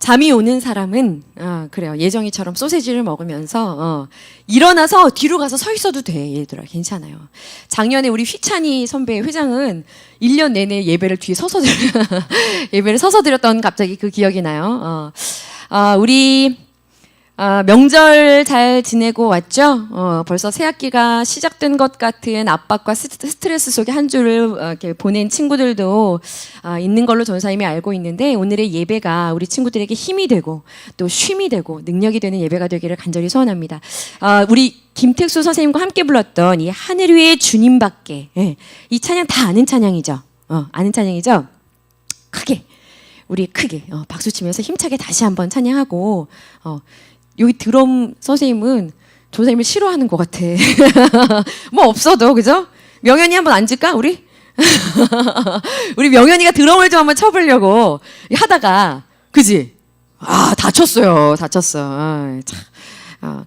잠이 오는 사람은 그래요. 예정이처럼 소세지를 먹으면서 일어나서 뒤로 가서 서 있어도 돼. 얘들아 괜찮아요. 작년에 우리 휘찬이 선배 회장은 1년 내내 예배를 뒤에 서서 예배를 서서 드렸던 갑자기 그 기억이 나요. 우리 명절 잘 지내고 왔죠? 벌써 새 학기가 시작된 것 같은 압박과 스트레스 속에 한 주를 이렇게 보낸 친구들도 있는 걸로 전사님이 알고 있는데, 오늘의 예배가 우리 친구들에게 힘이 되고 또 쉼이 되고 능력이 되는 예배가 되기를 간절히 소원합니다. 우리 김택수 선생님과 함께 불렀던 이 하늘 위의 주님밖에, 이 찬양 다 아는 찬양이죠? 아는 찬양이죠? 크게 우리 크게 박수 치면서 힘차게 다시 한번 찬양하고, 여기 드럼 선생님은 조사님을 싫어하는 것 같아. 뭐 없어도, 그죠? 명현이 한번 앉을까, 우리? 우리 명현이가 드럼을 좀 한번 쳐보려고 하다가, 그지? 다쳤어요. 다쳤어.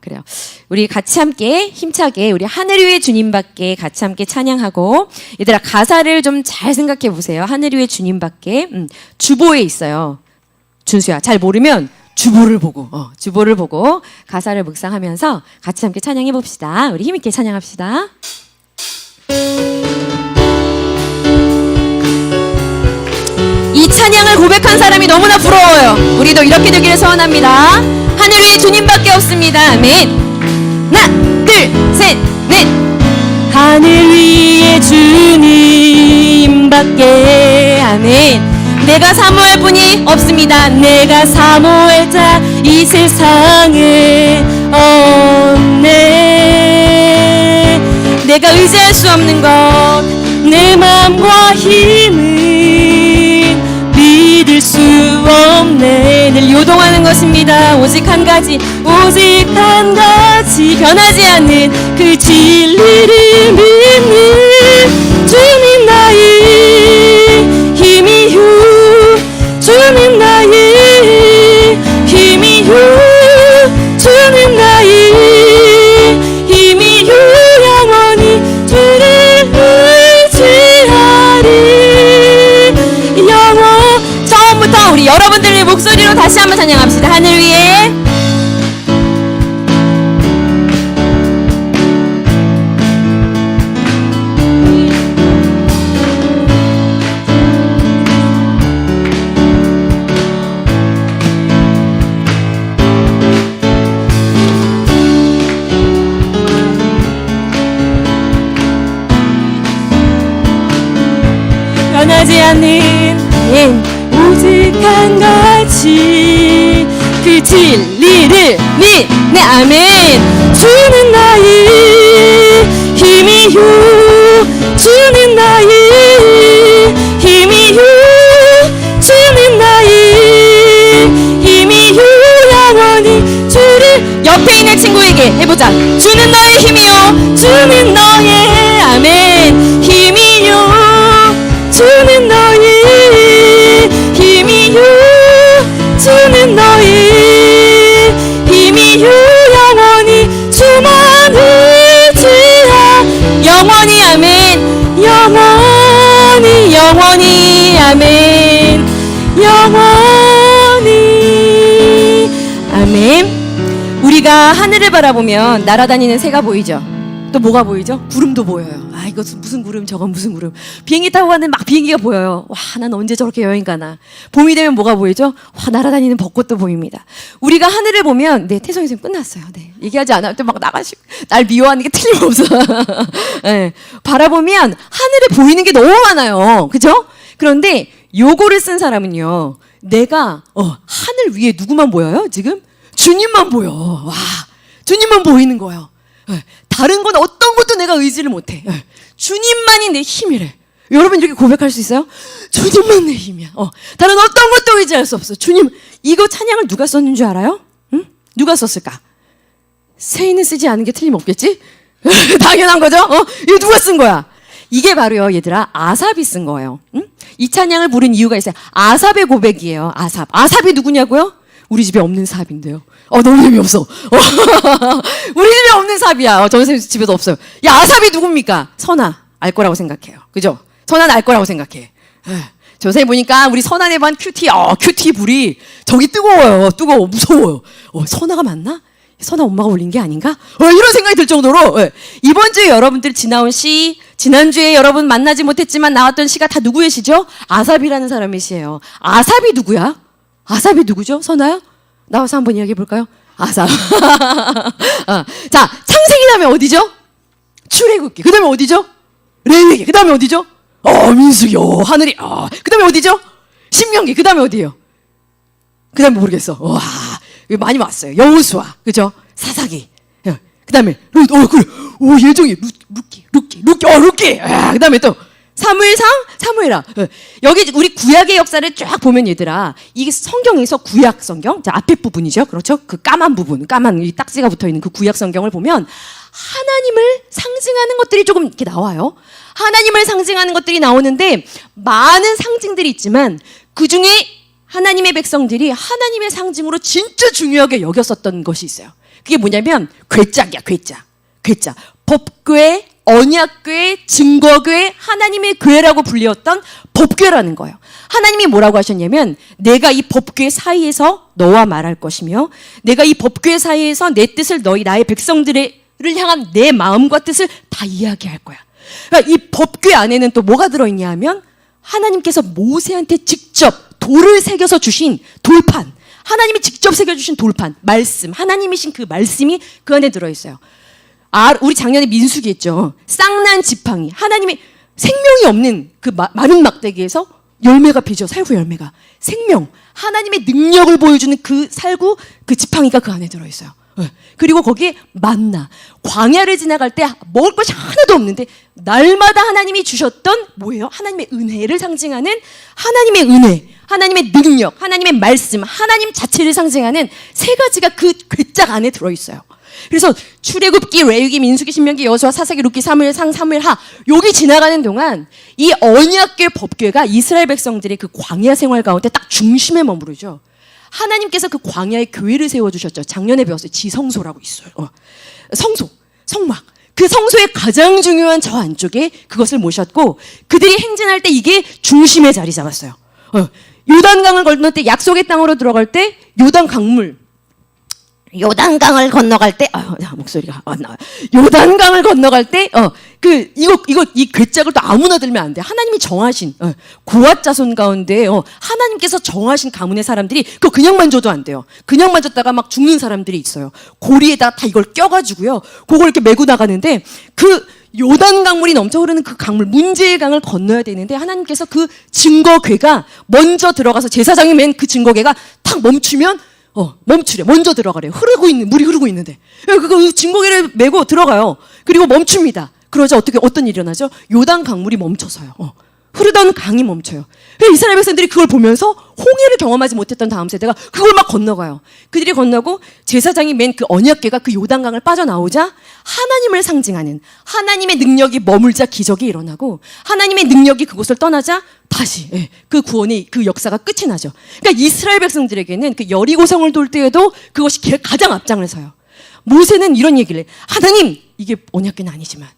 그래요. 우리 같이 함께 힘차게 우리 하늘 위의 주님밖에 같이 함께 찬양하고, 얘들아 가사를 좀 잘 생각해 보세요. 하늘 위의 주님밖에. 주보에 있어요. 준수야, 잘 모르면 주보를 보고 가사를 묵상하면서 같이 함께 찬양해 봅시다. 우리 힘있게 찬양합시다. 이 찬양을 고백한 사람이 너무나 부러워요. 우리도 이렇게 되기를 소원합니다. 하늘 위에 주님밖에 없습니다. 아멘. 하나, 둘, 셋, 넷. 하늘 위에 주님밖에. 아멘. 내가 사모할 분이 없습니다. 내가 사모할 자 이 세상에 없네. 내가 의지할 수 없는 것, 내 마음과 힘은 믿을 수 없네. 늘 요동하는 것입니다. 오직 한 가지, 오직 한 가지, 변하지 않는 그 진리를 믿는 주님 나의 힘이요. 주님 나의 힘이요. 주님 나의 힘이요. 영원히 주를 의지하리. 처음부터 우리 여러분들의 목소리로 다시 한번 찬양합시다. 하늘 위에 변하지 않는 오직 한 가지, 그 진리를 믿네. 아멘. 주는 나의 힘이요. 주는 나의 힘이요. 주는 나의 힘이요. 영원히 주를. 옆에 있는 친구에게 해보자. 주는 너의 힘이요. 주는 너의 아멘 힘이요. 주는 너의 힘이요. 주는 너의 힘이요. 영원히 주만 의지하. 영원히 아멘. 영원히 영원히 아멘. 영원히 아멘. 우리가 하늘을 바라보면 날아다니는 새가 보이죠. 또 뭐가 보이죠? 구름도 보여요. 이것은 무슨 구름, 저건 무슨 구름. 비행기 타고 가는 막 비행기가 보여요. 와, 난 언제 저렇게 여행 가나. 봄이 되면 뭐가 보이죠? 와, 날아다니는 벚꽃도 보입니다. 우리가 하늘을 보면, 태성이 선생님 끝났어요. 얘기하지 않아도 막 나가시고, 날 미워하는 게 틀림없어. 바라보면 하늘에 보이는 게 너무 많아요. 그죠? 그런데 요거를 쓴 사람은요, 내가 하늘 위에 누구만 보여요? 지금? 주님만 보여. 와, 주님만 보이는 거예요. 다른 건 어떤 것도 내가 의지를 못해. 주님만이 내 힘이래. 여러분 이렇게 고백할 수 있어요? 주님만 내 힘이야. 다른 어떤 것도 의지할 수 없어. 주님. 이거 찬양을 누가 썼는 줄 알아요? 응? 누가 썼을까? 세인은 쓰지 않은 게 틀림없겠지? 당연한 거죠? 이거 누가 쓴 거야? 이게 바로요, 얘들아, 아삽이 쓴 거예요. 응? 이 찬양을 부른 이유가 있어요. 아삽의 고백이에요. 아삽이 누구냐고요? 우리 집에 없는 삽인데요. 너무 재미없어. 우리 집에 없는 삽이야. 전 선생님 집에도 없어요. 야, 아삽이 누굽니까? 선아, 알 거라고 생각해요. 그죠? 선아는 알 거라고 생각해. 조사해 보니까 우리 선한의 반 큐티, 큐티 불이 저기 뜨거워, 무서워요. 선아가 맞나? 선아 엄마가 올린 게 아닌가? 이런 생각이 들 정도로 이번 주에 여러분들 지나온 시, 지난주에 여러분 만나지 못했지만 나왔던 시가 다 누구의 시죠? 아삽이라는 사람의 시예요. 아삽이 누구야? 아삽이 누구죠? 선아야? 나와서 한번 이야기해 볼까요? 아삽. 자, 창세기 다음에 어디죠? 출애굽기. 그 다음에 어디죠? 레위기. 그 다음에 어디죠? 민수기. 하늘이. 그 다음에 어디죠? 신명기. 그 다음에 어디예요? 그 다음에 모르겠어. 와, 많이 왔어요. 여호수아. 그죠? 사사기. 그 다음에 그래. 예정이. 루키. 그 다음에 또 사무엘상, 사무엘하. 여기 우리 구약의 역사를 쫙 보면 얘들아, 이게 성경에서 구약 성경, 자, 앞에 부분이죠. 그렇죠? 그 까만 부분, 까만 이 딱지가 붙어 있는 그 구약 성경을 보면 하나님을 상징하는 것들이 조금 이렇게 나와요. 하나님을 상징하는 것들이 나오는데 많은 상징들이 있지만 그 중에 하나님의 백성들이 하나님의 상징으로 진짜 중요하게 여겼었던 것이 있어요. 그게 뭐냐면 궤짝이야, 궤짝. 법궤, 언약궤, 증거궤, 하나님의 궤라고 불리웠던 법궤라는 거예요. 하나님이 뭐라고 하셨냐면 내가 이 법궤 사이에서 너와 말할 것이며 내가 이 법궤 사이에서 내 뜻을 나의 백성들을 향한 내 마음과 뜻을 다 이야기할 거야. 그러니까 이 법궤 안에는 또 뭐가 들어있냐 하면 하나님께서 모세한테 직접 돌을 새겨서 주신 돌판, 하나님이 직접 새겨주신 돌판, 말씀, 하나님이신 그 말씀이 그 안에 들어있어요. 우리 작년에 민수기 했죠. 쌍난 지팡이, 하나님의 생명이 없는 그 마른 막대기에서 열매가 피죠. 살구 열매가. 생명, 하나님의 능력을 보여주는 그 살구, 그 지팡이가 그 안에 들어있어요. 그리고 거기에 만나, 광야를 지나갈 때 먹을 것이 하나도 없는데 날마다 하나님이 주셨던 뭐예요? 하나님의 은혜를 상징하는 하나님의 은혜, 하나님의 능력, 하나님의 말씀, 하나님 자체를 상징하는 세 가지가 그 궤짝 안에 들어있어요. 그래서 출애굽기, 레위기, 민수기, 신명기, 여호수아, 사사기, 룻기, 사무엘상, 사무엘하 여기 지나가는 동안 이 언약궤 법궤가 이스라엘 백성들의 그 광야 생활 가운데 딱 중심에 머무르죠. 하나님께서 그 광야에 교회를 세워주셨죠. 작년에 배웠어요. 지성소라고 있어요. 성소, 성막. 그 성소의 가장 중요한 저 안쪽에 그것을 모셨고 그들이 행진할 때 이게 중심에 자리 잡았어요. 요단강을 건널 때 약속의 땅으로 들어갈 때 요단강을 건너갈 때, 목소리가 안 나와요. 요단강을 건너갈 때, 이 궤짝을 또 아무나 들면 안 돼. 하나님이 정하신, 고앗 자손 가운데, 하나님께서 정하신 가문의 사람들이 그거 그냥 만져도 안 돼요. 그냥 만졌다가 막 죽는 사람들이 있어요. 고리에다 다 이걸 껴가지고요. 그걸 이렇게 메고 나가는데, 그 요단강물이 넘쳐 흐르는 그 강물, 문제의 강을 건너야 되는데, 하나님께서 그 증거궤가 먼저 들어가서 제사장이 맨 그 증거궤가 탁 멈추면, 멈추래. 먼저 들어가래요. 물이 흐르고 있는데. 그 증거궤를 메고 들어가요. 그리고 멈춥니다. 그러자 어떤 일이 일어나죠? 요단 강물이 멈춰서요. 흐르던 강이 멈춰요. 이스라엘 백성들이 그걸 보면서 홍해를 경험하지 못했던 다음 세대가 그걸 막 건너가요. 그들이 건너고 제사장이 맨 그 언약궤가 그 요단강을 빠져나오자 하나님을 상징하는 하나님의 능력이 머물자 기적이 일어나고 하나님의 능력이 그곳을 떠나자 다시 그 구원이 그 역사가 끝이 나죠. 그러니까 이스라엘 백성들에게는 그 여리고성을 돌 때에도 그것이 가장 앞장을 서요. 모세는 이런 얘기를 해. 하나님, 이게 언약궤는 아니지만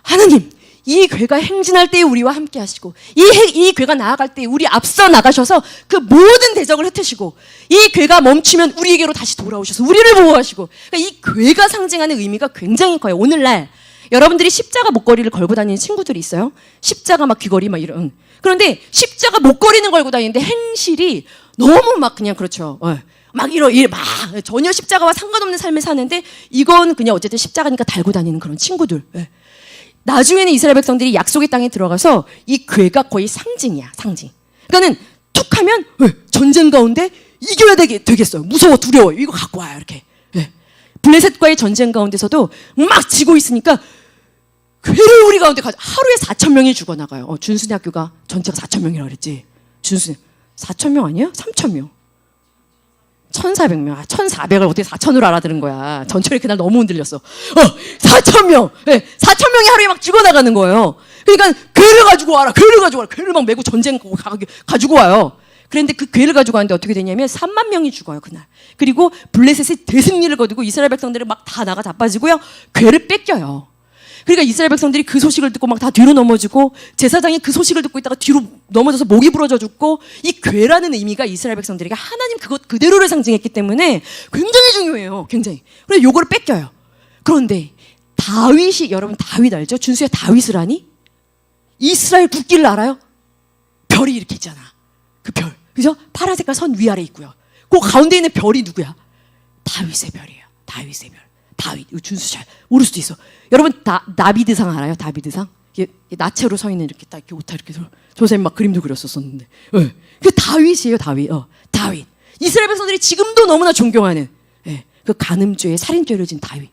하나님, 이 궤가 행진할 때 우리와 함께 하시고 이 궤가 나아갈 때 우리 앞서 나가셔서 그 모든 대적을 흩으시고 이 궤가 멈추면 우리에게로 다시 돌아오셔서 우리를 보호하시고 그러니까 이 궤가 상징하는 의미가 굉장히 커요. 오늘날 여러분들이 십자가 목걸이를 걸고 다니는 친구들이 있어요. 십자가 막 귀걸이 막 이런. 그런데 십자가 목걸이는 걸고 다니는데 행실이 너무 막 그냥 그렇죠. 막 전혀 십자가와 상관없는 삶을 사는데 이건 그냥 어쨌든 십자가니까 달고 다니는 그런 친구들. 나중에는 이스라엘 백성들이 약속의 땅에 들어가서 이 궤가 거의 상징이야, 상징. 그러니까는 툭 하면 전쟁 가운데 이겨야 되겠어요. 무서워, 두려워. 이거 갖고 와요, 이렇게. 블레셋과의 전쟁 가운데서도 막 지고 있으니까 궤를 우리 가운데 하루에 4,000명이 죽어나가요. 준순이 학교가 전체가 4,000명이라고 그랬지. 준순이 4,000명 아니야? 3,000명. 1,400명. 1,400을 어떻게 4,000으로 알아들은 거야. 전철이 그날 너무 흔들렸어. 4,000명. 4,000명이 하루에 막 죽어나가는 거예요. 그러니까 궤를 가지고 와라. 궤를 막 메고 전쟁 가지고 와요. 그런데 그 궤를 가지고 왔는데 어떻게 되냐면 3만 명이 죽어요, 그날. 그리고 블레셋의 대승리를 거두고 이스라엘 백성들을 막 다 나가 자빠지고요. 궤를 뺏겨요. 그러니까 이스라엘 백성들이 그 소식을 듣고 막 다 뒤로 넘어지고 제사장이 그 소식을 듣고 있다가 뒤로 넘어져서 목이 부러져 죽고 이 괴라는 의미가 이스라엘 백성들에게 하나님 그것 그대로를 상징했기 때문에 굉장히 중요해요. 굉장히. 그래서 요거를 뺏겨요. 그런데 다윗이 여러분 다윗 알죠? 준수야 다윗을 아니? 이스라엘 국기를 알아요? 별이 이렇게 있잖아. 그 별. 그죠? 파란 색깔 선 위아래 있고요. 그 가운데 있는 별이 누구야? 다윗의 별이에요. 다윗의 별. 다윗. 이거 준수 잘 모를 수도 있어. 여러분 다비드상 알아요? 다비드상? 이게 나체로 서 있는 이렇게 딱 이렇게 옷 이렇게 조셉 막 그림도 그렸었었는데. 네. 그 다윗이에요, 다윗. 다윗. 이스라엘 백성들이 지금도 너무나 존경하는 그 간음죄에 살인죄를 진 다윗.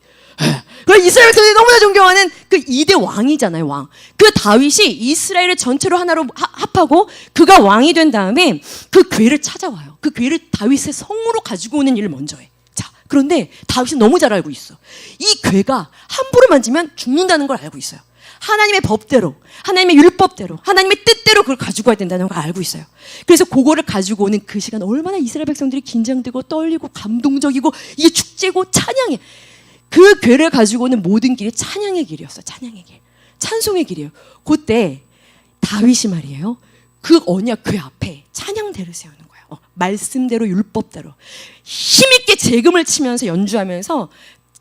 그 이스라엘 백성들이 너무나 존경하는 그 2대 왕이잖아요, 왕. 그 다윗이 이스라엘을 전체로 하나로 합하고 그가 왕이 된 다음에 그 궤를 찾아와요. 그 궤를 다윗의 성으로 가지고 오는 일을 먼저 해. 자, 그런데 다윗은 너무 잘 알고 있어. 이 궤가 함부로 만지면 죽는다는 걸 알고 있어요. 하나님의 법대로, 하나님의 율법대로, 하나님의 뜻대로 그걸 가지고 와야 된다는 걸 알고 있어요. 그래서 그거를 가지고 오는 그 시간 얼마나 이스라엘 백성들이 긴장되고 떨리고 감동적이고 이게 축제고 찬양해. 그 궤를 가지고 오는 모든 길이 찬양의 길이었어요. 찬양의 길. 찬송의 길이에요. 그때 다윗이 말이에요. 그 언약 궤 앞에 찬양대를 세우는 거예요. 말씀대로 율법대로 힘있게 재금을 치면서 연주하면서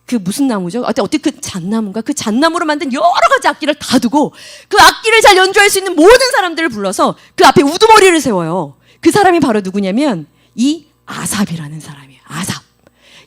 그 무슨 나무죠? 어떻게 그 잣나무인가? 그 잣나무로 만든 여러 가지 악기를 다 두고 그 악기를 잘 연주할 수 있는 모든 사람들을 불러서 그 앞에 우두머리를 세워요. 그 사람이 바로 누구냐면 이 아삽이라는 사람이에요. 아삽.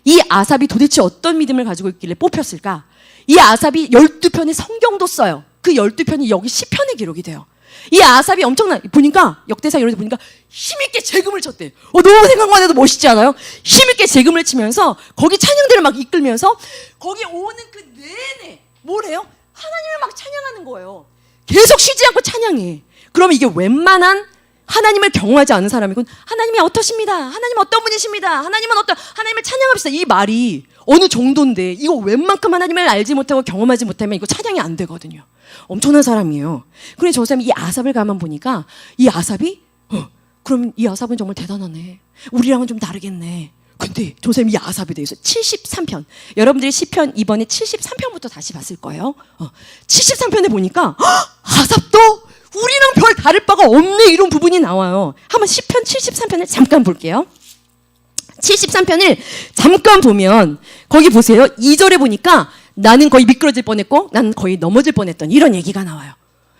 이 아삽이 도대체 어떤 믿음을 가지고 있길래 뽑혔을까? 이 아삽이 12편의 성경도 써요. 그 12편이 여기 시편에 기록이 돼요. 이 아삽이 엄청난, 보니까, 역대사 이런 데 보니까 힘있게 재금을 쳤대. 너무 생각만 해도 멋있지 않아요? 힘있게 재금을 치면서 거기 찬양대를 막 이끌면서 거기 오는 그 내내 뭘 해요? 하나님을 막 찬양하는 거예요. 계속 쉬지 않고 찬양해. 그러면 이게 웬만한 하나님을 경험하지 않은 사람이군. 하나님이 어떠십니다. 하나님 어떤 분이십니다. 하나님을 찬양합시다. 이 말이 어느 정도인데 이거 웬만큼 하나님을 알지 못하고 경험하지 못하면 이거 찬양이 안 되거든요. 엄청난 사람이에요. 그런데 저 사람이 이 아삽을 가만 보니까 이 아삽이 그럼 이 아삽은 정말 대단하네. 우리랑은 좀 다르겠네. 근데 저 사람이 이 아삽에 대해서 73편 여러분들이 시편 이번에 73편부터 다시 봤을 거예요. 73편에 보니까 아삽도 우리랑 별 다를 바가 없네 이런 부분이 나와요. 한번 시편 73편을 잠깐 볼게요. 73편을 잠깐 보면 거기 보세요. 2절에 보니까 나는 거의 미끄러질 뻔했고 나는 거의 넘어질 뻔했던 이런 얘기가 나와요.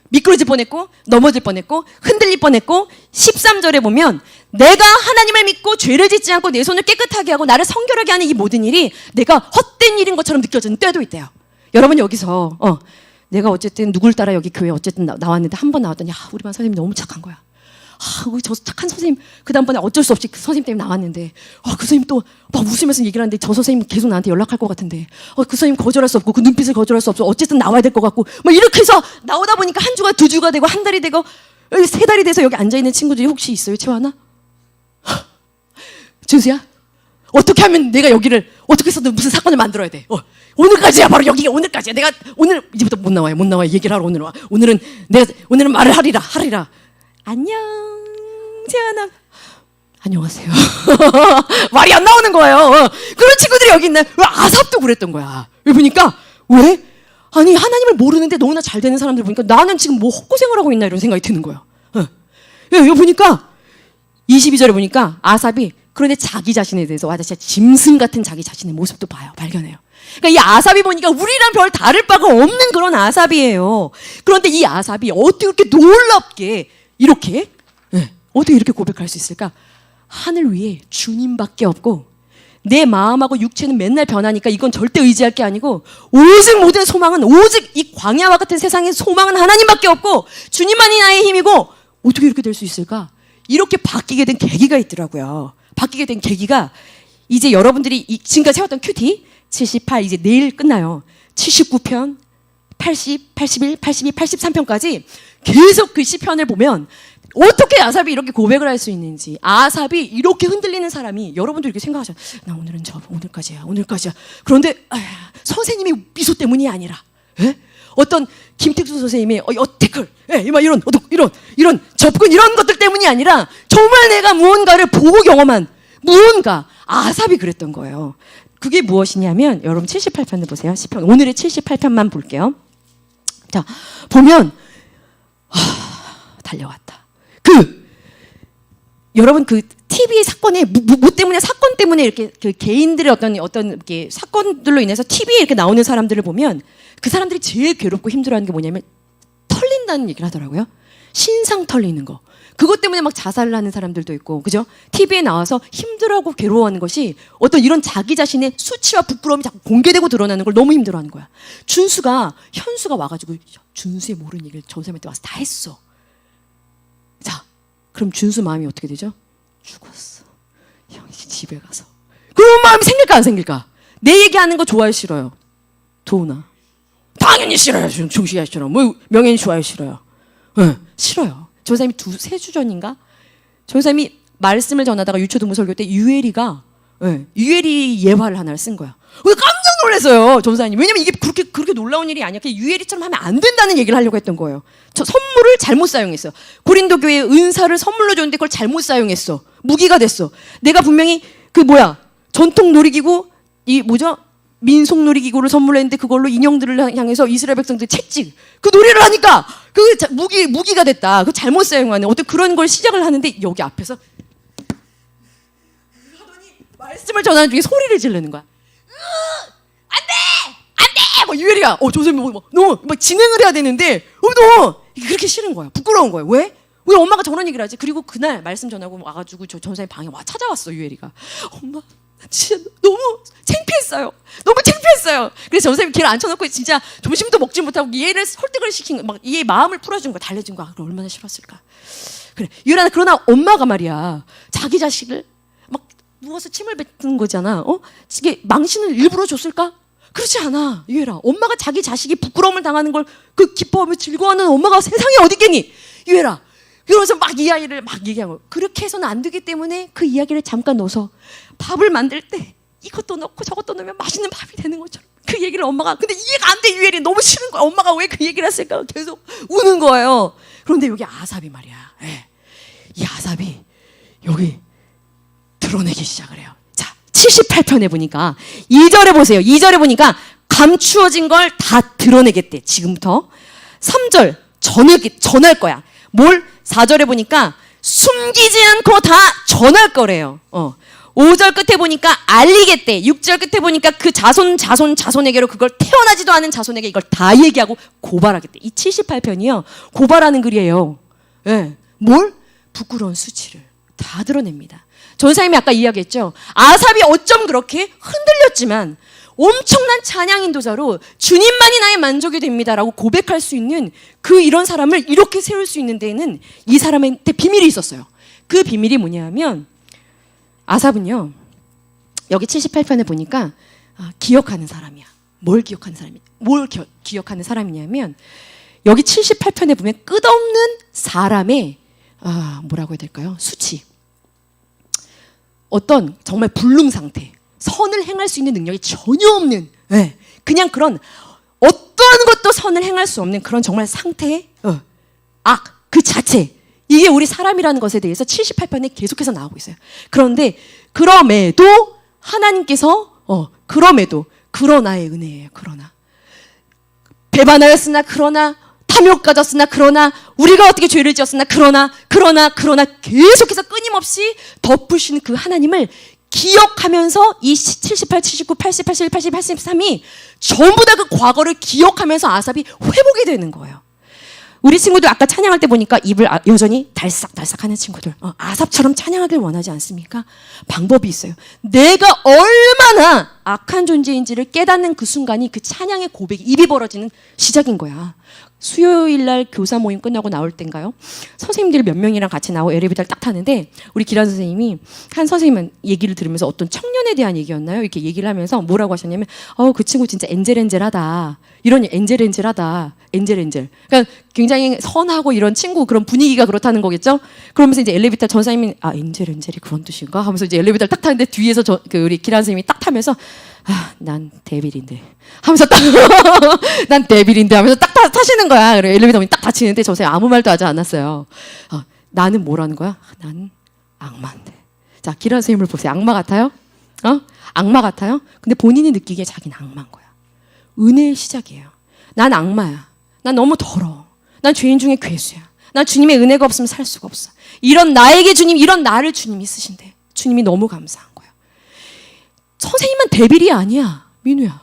미끄러질 뻔했고 넘어질 뻔했고 흔들릴 뻔했고 13절에 보면 내가 하나님을 믿고 죄를 짓지 않고 내 손을 깨끗하게 하고 나를 성결하게 하는 이 모든 일이 내가 헛된 일인 것처럼 느껴지는 때도 있대요. 여러분 여기서 내가 어쨌든 누굴 따라 여기 교회 어쨌든 나왔는데 한 번 나왔더니 우리 반 선생님이 너무 착한 거야. 저 착한 선생님 그 다음번에 어쩔 수 없이 그 선생님 때문에 나왔는데 그 선생님 또 막 웃으면서 얘기를 하는데 저 선생님 계속 나한테 연락할 것 같은데 그 선생님 거절할 수 없고 그 눈빛을 거절할 수 없어 어쨌든 나와야 될 것 같고 막 이렇게 해서 나오다 보니까 한 주가 두 주가 되고 한 달이 되고 세 달이 돼서 여기 앉아있는 친구들이 혹시 있어요? 채화나? 준수야? 어떻게 하면 내가 여기를 어떻게 해서든 무슨 사건을 만들어야 돼. 오늘까지야 바로 여기가 오늘까지야. 내가 오늘 이제부터 못 나와요. 얘기를 하러 오늘 와. 오늘은 말을 하리라. 안녕 채아나. 안녕하세요. 말이 안 나오는 거예요. 그런 친구들이 여기 있네. 왜 아삽도 그랬던 거야. 왜 보니까 왜? 아니 하나님을 모르는데 너무나 잘 되는 사람들 보니까 나는 지금 뭐 헛고생을 하고 있나 이런 생각이 드는 거예요. 여기 보니까 22절에 보니까 아삽이 그런데 자기 자신에 대해서 진짜 짐승 같은 자기 자신의 모습도 발견해요. 그러니까 이 아삽이 보니까 우리랑 별 다를 바가 없는 그런 아삽이에요. 그런데 이 아삽이 어떻게 이렇게 놀랍게 이렇게 어떻게 이렇게 고백할 수 있을까? 하늘 위에 주님밖에 없고 내 마음하고 육체는 맨날 변하니까 이건 절대 의지할 게 아니고 오직 모든 소망은 오직 이 광야와 같은 세상의 소망은 하나님밖에 없고 주님만이 나의 힘이고 어떻게 이렇게 될 수 있을까? 이렇게 바뀌게 된 계기가 있더라고요. 바뀌게 된 계기가 이제 여러분들이 지금까지 세웠던 큐티 78 이제 내일 끝나요. 79편 80, 81, 82, 83편까지 계속 그 시편을 보면 어떻게 아삽이 이렇게 고백을 할 수 있는지 아삽이 이렇게 흔들리는 사람이 여러분도 이렇게 생각하셔. 나 오늘은 오늘까지야. 그런데 선생님이 미소 때문이 아니라 어떤 김택수 선생님의 댓글 막 이런 접근 이런 것들 때문이 아니라 정말 내가 무언가를 보고 경험한 무언가 아삽이 그랬던 거예요. 그게 무엇이냐면 여러분 78편을 보세요. 시편 오늘의 78편만 볼게요. 자, 보면 달려왔다. 여러분 TV 사건에 사건 때문에 이렇게 그 개인들의 어떤 이렇게 사건들로 인해서 TV에 이렇게 나오는 사람들을 보면 그 사람들이 제일 괴롭고 힘들어하는 게 뭐냐면 털린다는 얘기를 하더라고요. 신상 털리는 거. 그것 때문에 막 자살을 하는 사람들도 있고, 그죠? TV에 나와서 힘들어하고 괴로워하는 것이 어떤 이런 자기 자신의 수치와 부끄러움이 자꾸 공개되고 드러나는 걸 너무 힘들어하는 거야. 현수가 와가지고 준수의 모르는 얘기를 전사님한테 와서 다 했어. 자, 그럼 준수 마음이 어떻게 되죠? 죽었어. 형이 집에 가서. 그런 마음이 생길까 안 생길까? 내 얘기하는 거 좋아요 싫어요? 도우나? 당연히 싫어요. 중시야 싫어. 뭐 명예는 좋아요 싫어요? 네, 싫어요. 전사님이 2-3주 전인가? 전사님이 말씀을 전하다가 유초등부 설교 때 유엘이 예화를 하나를 쓴 거야. 깜짝 놀랐어요, 전사님. 왜냐면 이게 그렇게 놀라운 일이 아니야. 그냥 유엘이처럼 하면 안 된다는 얘기를 하려고 했던 거예요. 저 선물을 잘못 사용했어. 고린도 교회에 은사를 선물로 줬는데 그걸 잘못 사용했어. 무기가 됐어. 내가 분명히 전통 놀이기구 민속 놀이기구를 선물했는데 그걸로 인형들을 향해서 이스라엘 백성들 채찍 그 놀이를 하니까 무기가 됐다. 그 잘못 사용하는 어떤 그런 걸 시작을 하는데 여기 앞에서 하더니 말씀을 전하는 중에 소리를 지르는 거야. 안돼 막 유엘이가 조선이 너 진행을 해야 되는데 너 그렇게 싫은 거야. 부끄러운 거야. 왜 엄마가 저런 얘기를 하지? 그리고 그날 말씀 전하고 와가지고 저 전사님 방에 찾아왔어. 유엘이가 엄마 진짜 너무 창피했어요. 그래서 전사님이 걔를 앉혀놓고 진짜 점심도 먹지 못하고 얘를 설득을 시킨 거, 얘 마음을 풀어준 거야. 달래준 거야. 그럼 얼마나 싫었을까. 그래. 유엘아, 그러나 엄마가 말이야 자기 자식을 막 누워서 침을 뱉는 거잖아. 이게 망신을 일부러 줬을까? 그렇지 않아. 유엘아, 엄마가 자기 자식이 부끄러움을 당하는 걸 기뻐하며 즐거워하는 엄마가 세상에 어디 있겠니? 유엘아. 그러면서 막 이 아이를 막 얘기하고, 그렇게 해서는 안 되기 때문에 그 이야기를 잠깐 넣어서 밥을 만들 때 이것도 넣고 저것도 넣으면 맛있는 밥이 되는 것처럼 그 얘기를 엄마가, 근데 이해가 안 돼. 유엘이 너무 싫은 거야. 엄마가 왜 그 얘기를 했을까 계속 우는 거예요. 그런데 여기 아삽이 말이야. 이 아삽이 여기 드러내기 시작을 해요. 자, 78편에 보니까 2절에 보세요. 2절에 보니까 감추어진 걸 다 드러내겠대. 지금부터 3절 전할 거야. 뭘? 4절에 보니까 숨기지 않고 다 전할 거래요. 5절 끝에 보니까 알리겠대. 6절 끝에 보니까 그 자손에게로 그걸 태어나지도 않은 자손에게 이걸 다 얘기하고 고발하겠대. 이 78편이요. 고발하는 글이에요. 뭘? 부끄러운 수치를 다 드러냅니다. 전사님이 아까 이야기했죠. 아삽이 어쩜 그렇게 흔들렸지만 엄청난 찬양 인도자로 주님만이 나의 만족이 됩니다라고 고백할 수 있는 이런 사람을 이렇게 세울 수 있는 데에는 이 사람한테 비밀이 있었어요. 그 비밀이 뭐냐면 아삽은요. 여기 78편에 보니까 기억하는 사람이야. 뭘 기억하는 사람이냐면 여기 78편에 보면 끝없는 사람의 뭐라고 해야 될까요? 수치. 어떤 정말 불능 상태. 선을 행할 수 있는 능력이 전혀 없는, 그냥 그런 어떤 것도 선을 행할 수 없는 그런 정말 상태의 그 자체. 이게 우리 사람이라는 것에 대해서 78편에 계속해서 나오고 있어요. 그런데 그럼에도 하나님께서 그러나의 은혜예요. 그러나 배반하였으나 그러나 탐욕 가졌으나 그러나 우리가 어떻게 죄를 지었으나 그러나 계속해서 끊임없이 덮으시는 그 하나님을 기억하면서 이 78, 79, 80, 81, 82, 83이 전부 다 그 과거를 기억하면서 아삽이 회복이 되는 거예요. 우리 친구들 아까 찬양할 때 보니까 입을 여전히 달싹달싹 하는 친구들, 아삽처럼 찬양하길 원하지 않습니까? 방법이 있어요. 내가 얼마나 악한 존재인지를 깨닫는 그 순간이 그 찬양의 고백이 입이 벌어지는 시작인 거야. 수요일 날 교사 모임 끝나고 나올 땐가요? 선생님들 몇 명이랑 같이 나오고 엘리베이터를 딱 타는데 우리 기란 선생님이 한 선생님 얘기를 들으면서 어떤 청년에 대한 얘기였나요? 이렇게 얘기를 하면서 뭐라고 하셨냐면 그 친구 진짜 엔젤하다. 이런 엔젤하다. 엔젤. 그러니까 굉장히 선하고 이런 친구 그런 분위기가 그렇다는 거겠죠? 그러면서 이제 엘리베이터 전사님이 엔젤이 그런 뜻인가? 하면서 이제 엘리베이터를 딱 타는데 뒤에서 우리 기란 선생님이 딱 타면서 난 데빌인데 하면서 난 데빌인데 하면서 딱 타시는 거야. 그래 엘리베이터 문이 딱 닫히는데 저 선생님 아무 말도 하지 않았어요. 나는 뭐라는 거야? 나는 악마인데. 자, 기란 선생님을 보세요. 악마 같아요? 악마 같아요? 근데 본인이 느끼기에 자기는 악마인 거야. 은혜의 시작이에요. 난 악마야. 난 너무 더러워. 난 죄인 중에 괴수야. 난 주님의 은혜가 없으면 살 수가 없어. 이런 나에게 주님, 이런 나를 주님이 쓰신대. 주님이 너무 감사한 거야. 선생님은 데빌이 아니야. 민우야,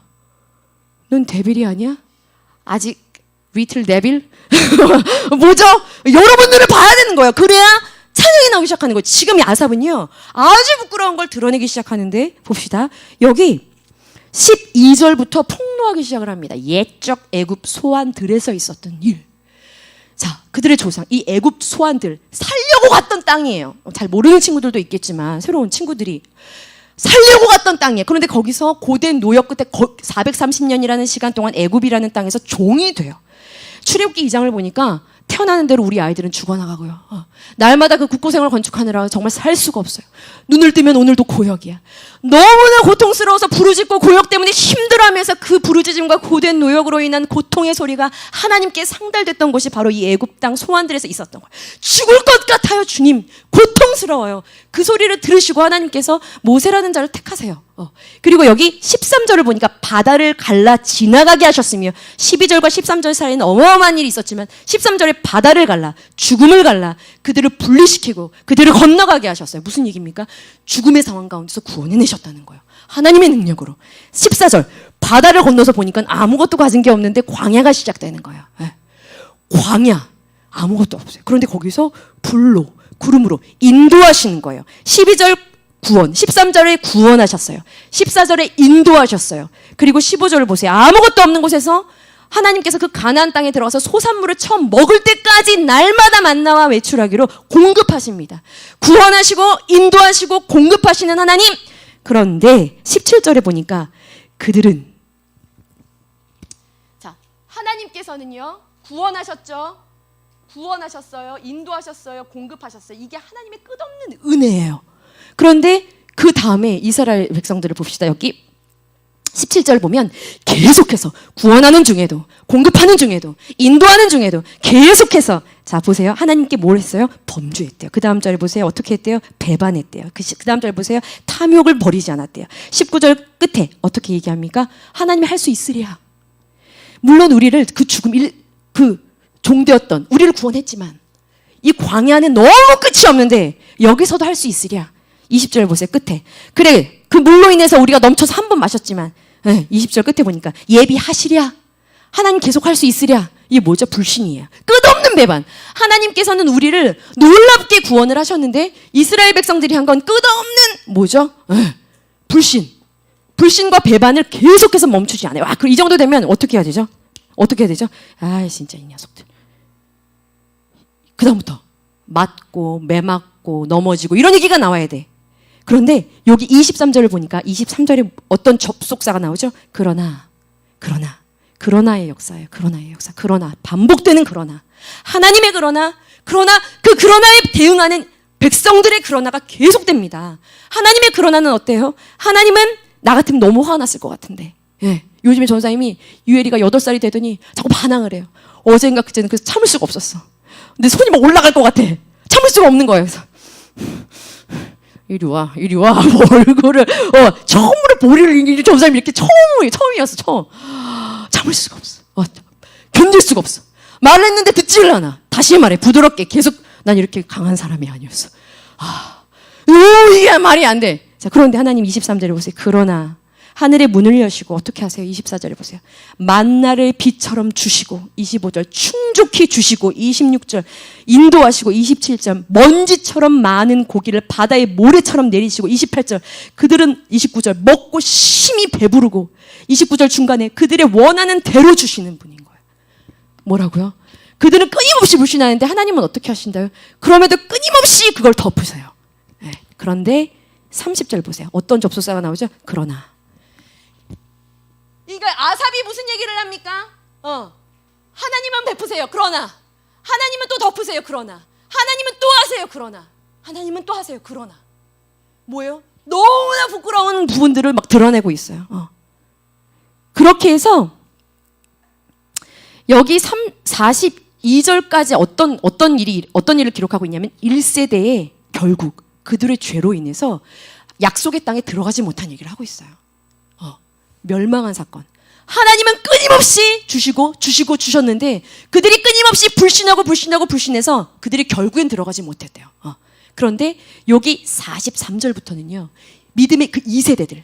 넌 데빌이 아니야? 아직 리틀 데빌? 뭐죠? 여러분들을 봐야 되는 거예요. 그래야 찬양이 나오기 시작하는 거예요. 지금 이 아삽은요, 아주 부끄러운 걸 드러내기 시작하는데, 봅시다. 여기 12절부터 폭로하기 시작을 합니다. 옛적 애굽 소환들에서 있었던 일. 자, 그들의 조상, 이 애굽 소환들, 살려고 갔던 땅이에요. 잘 모르는 친구들도 있겠지만, 새로운 친구들이 살려고 갔던 땅이에요. 그런데 거기서 고된 노역 끝에 430년이라는 시간 동안 애굽이라는 땅에서 종이 돼요. 출애굽기 2장을 보니까 태어나는 대로 우리 아이들은 죽어나가고요. 날마다 그 국고생활 건축하느라 정말 살 수가 없어요. 눈을 뜨면 오늘도 고역이야. 너무나 고통스러워서 부르짖고 고역 때문에 힘들어하면서 그 부르짖음과 고된 노역으로 인한 고통의 소리가 하나님께 상달됐던 곳이 바로 이 애굽 땅 소환들에서 있었던 거예요. 죽을 것 같아요, 주님. 고통스러워요. 그 소리를 들으시고 하나님께서 모세라는 자를 택하세요. 그리고 여기 13절을 보니까 바다를 갈라 지나가게 하셨으며, 12절과 13절 사이에는 어마어마한 일이 있었지만 13절에 바다를 갈라, 죽음을 갈라 그들을 분리시키고 그들을 건너가게 하셨어요. 무슨 얘기입니까? 죽음의 상황 가운데서 구원해내셨다는 거예요. 하나님의 능력으로. 14절 바다를 건너서 보니까 아무것도 가진 게 없는데 광야가 시작되는 거예요. 광야, 아무것도 없어요. 그런데 거기서 불로, 구름으로 인도하시는 거예요. 12절 구원, 13절에 구원하셨어요. 14절에 인도하셨어요. 그리고 15절을 보세요. 아무것도 없는 곳에서 하나님께서 그 가나안 땅에 들어가서 소산물을 처음 먹을 때까지 날마다 만나와 외출하기로 공급하십니다. 구원하시고 인도하시고 공급하시는 하나님. 그런데 17절에 보니까 그들은, 자, 하나님께서는요, 구원하셨죠. 구원하셨어요. 인도하셨어요. 공급하셨어요. 이게 하나님의 끝없는 은혜예요. 그런데 그 다음에 이스라엘 백성들을 봅시다. 여기 17절 보면 계속해서 구원하는 중에도, 공급하는 중에도, 인도하는 중에도 계속해서, 자 보세요. 하나님께 뭘 했어요? 범죄했대요. 그 다음 절에 보세요. 어떻게 했대요? 배반했대요. 그 다음 절에 보세요. 탐욕을 버리지 않았대요. 19절 끝에 어떻게 얘기합니까? 하나님이 할 수 있으랴. 물론 우리를 그 죽음, 그 종되었던 우리를 구원했지만 이 광야는 너무 끝이 없는데 여기서도 할 수 있으랴. 20절 보세요. 끝에. 그래, 그 물로 인해서 우리가 넘쳐서 한 번 마셨지만, 20절 끝에 보니까 예비하시랴. 하나님 계속 할 수 있으랴. 이게 뭐죠? 불신이에요. 끝없는 배반. 하나님께서는 우리를 놀랍게 구원을 하셨는데 이스라엘 백성들이 한 건 끝없는 뭐죠? 불신. 불신과 배반을 계속해서 멈추지 않아요. 와, 이 정도 되면 어떻게 해야 되죠? 어떻게 해야 되죠? 아, 진짜 이 녀석들. 그 다음부터 맞고 매맞고 넘어지고 이런 얘기가 나와야 돼. 그런데 여기 23절을 보니까 23절에 어떤 접속사가 나오죠? 그러나의 역사예요. 그러나의 역사. 그러나, 반복되는 그러나. 하나님의 그러나에 대응하는 백성들의 그러나가 계속됩니다. 하나님의 그러나는 어때요? 하나님은 나 같으면 너무 화났을 것 같은데. 요즘에 전사님이 유엘이가 8살이 되더니 자꾸 반항을 해요. 어제인가 그제는 그래서 참을 수가 없었어. 근데 손이 막 올라갈 것 같아. 참을 수가 없는 거예요. 그래서 이리 와. 얼굴을 처음으로 보리를 전사님이 이렇게 처음이었어. 처음. 참을 수가 없어. 견딜 수가 없어. 말을 했는데 듣지를 않아. 다시 말해. 부드럽게 계속. 난 이렇게 강한 사람이 아니었어. 이게 말이 안 돼. 자, 그런데 하나님 23절에 보세요. 그러나 하늘의 문을 여시고 어떻게 하세요? 24절에 보세요. 만나를 비처럼 주시고, 25절 충족히 주시고, 26절 인도하시고, 27절 먼지처럼 많은 고기를 바다의 모래처럼 내리시고, 28절 그들은 29절 먹고 심히 배부르고, 29절 중간에 그들의 원하는 대로 주시는 분인 거예요. 뭐라고요? 그들은 끊임없이 불신하는데 하나님은 어떻게 하신다요? 그럼에도 끊임없이 그걸 덮으세요. 그런데 30절 보세요. 어떤 접속사가 나오죠? 그러나. 그러니까 아삽이 무슨 얘기를 합니까? 하나님은 베푸세요. 그러나 하나님은 또 덮으세요. 그러나 하나님은 또 하세요. 그러나 하나님은 또 하세요. 그러나 뭐예요? 너무나 부끄러운 부분들을 막 드러내고 있어요. 그렇게 해서 여기 42절까지 어떤 일을 기록하고 있냐면 1세대에 결국 그들의 죄로 인해서 약속의 땅에 들어가지 못한 얘기를 하고 있어요. 멸망한 사건. 하나님은 끊임없이 주시고 주셨는데 그들이 끊임없이 불신해서 그들이 결국엔 들어가지 못했대요. 그런데 여기 43절부터는요. 믿음의 그 2세대들,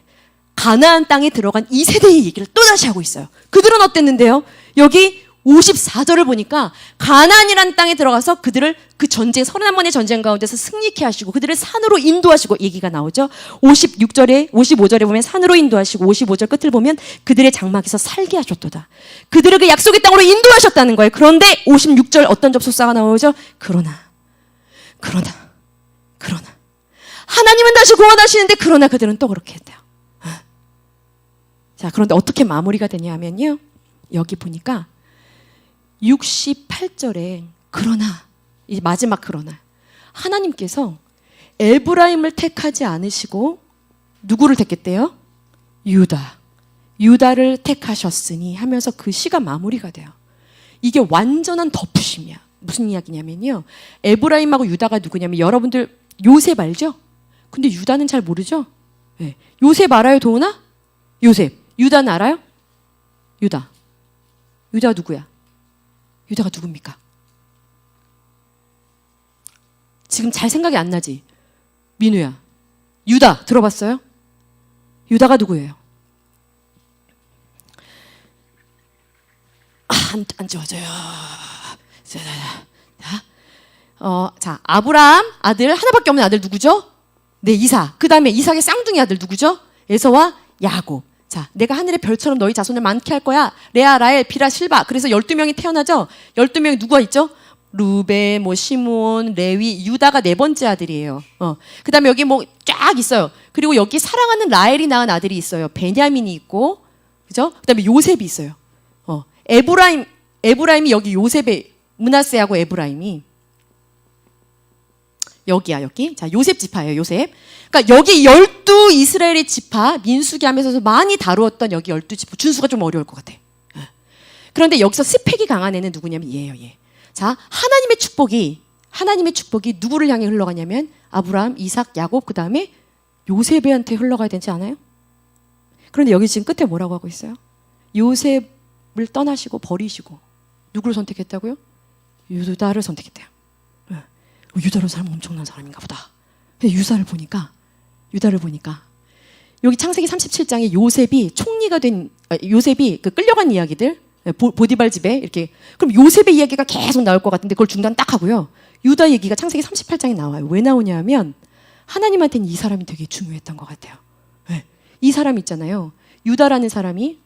가나안 땅에 들어간 2세대의 얘기를 또다시 하고 있어요. 그들은 어땠는데요? 여기 54절을 보니까 가나안이라는 땅에 들어가서 그들을 그 전쟁 31번의 전쟁 가운데서 승리케 하시고 그들을 산으로 인도하시고 얘기가 나오죠. 55절에 보면 산으로 인도하시고 55절 끝을 보면 그들의 장막에서 살게 하셨도다. 그들을 그 약속의 땅으로 인도하셨다는 거예요. 그런데 56절 어떤 접속사가 나오죠? 그러나 하나님은 다시 구원하시는데 그러나 그들은 또 그렇게 했대요. 자, 그런데 어떻게 마무리가 되냐 하면요. 여기 보니까 68절에 그러나, 이 마지막 그러나 하나님께서 에브라임을 택하지 않으시고 누구를 택했대요? 유다를 택하셨으니 하면서 그 시가 마무리가 돼요. 이게 완전한 덮으심이야. 무슨 이야기냐면요. 에브라임하고 유다가 누구냐면 여러분들 요셉 알죠? 근데 유다는 잘 모르죠? 네. 요셉 알아요, 도훈아? 요셉. 유다는 알아요? 유다 누구야? 유다가 누굽니까? 지금 잘 생각이 안 나지? 민우야. 유다 들어봤어요? 유다가 누구예요? 안 지워져요. 자, 아브라함 아들 하나밖에 없는 아들 누구죠? 네, 이삭. 그 다음에 이삭의 쌍둥이 아들 누구죠? 에서와 야곱. 자, 내가 하늘의 별처럼 너희 자손을 많게 할 거야. 레아, 라헬, 비라, 실바. 그래서 12명이 태어나죠? 12명이 누가 있죠? 루베, 시몬, 레위, 유다가 네 번째 아들이에요. 그 다음에 여기 쫙 있어요. 그리고 여기 사랑하는 라헬이 낳은 아들이 있어요. 베냐민이 있고, 그죠? 그 다음에 요셉이 있어요. 에브라임이 여기 요셉의, 므낫세하고 에브라임이. 여기야, 여기. 자, 요셉 지파예요, 요셉. 그러니까 여기 12 이스라엘의 지파, 민수기 하면서 많이 다루었던 여기 12지파. 준수가 좀 어려울 것 같아. 그런데 여기서 스펙이 강한 애는 누구냐면 얘예요, 얘. 자, 하나님의 축복이 누구를 향해 흘러가냐면 아브라함, 이삭, 야곱, 그 다음에 요셉한테 흘러가야 되지 않아요? 그런데 여기 지금 끝에 뭐라고 하고 있어요? 요셉을 떠나시고 버리시고 누구를 선택했다고요? 유다를 선택했대요. 유다로 살면 엄청난 사람인가 보다. 근데 유다를 보니까 여기 창세기 37장에 요셉이 그 끌려간 이야기들, 보디발 집에 이렇게, 그럼 요셉의 이야기가 계속 나올 것 같은데 그걸 중단 딱 하고요. 유다 얘기가 창세기 38장에 나와요. 왜 나오냐 하면 하나님한테는 이 사람이 되게 중요했던 것 같아요. 네. 이 사람 있잖아요. 유다라는 사람이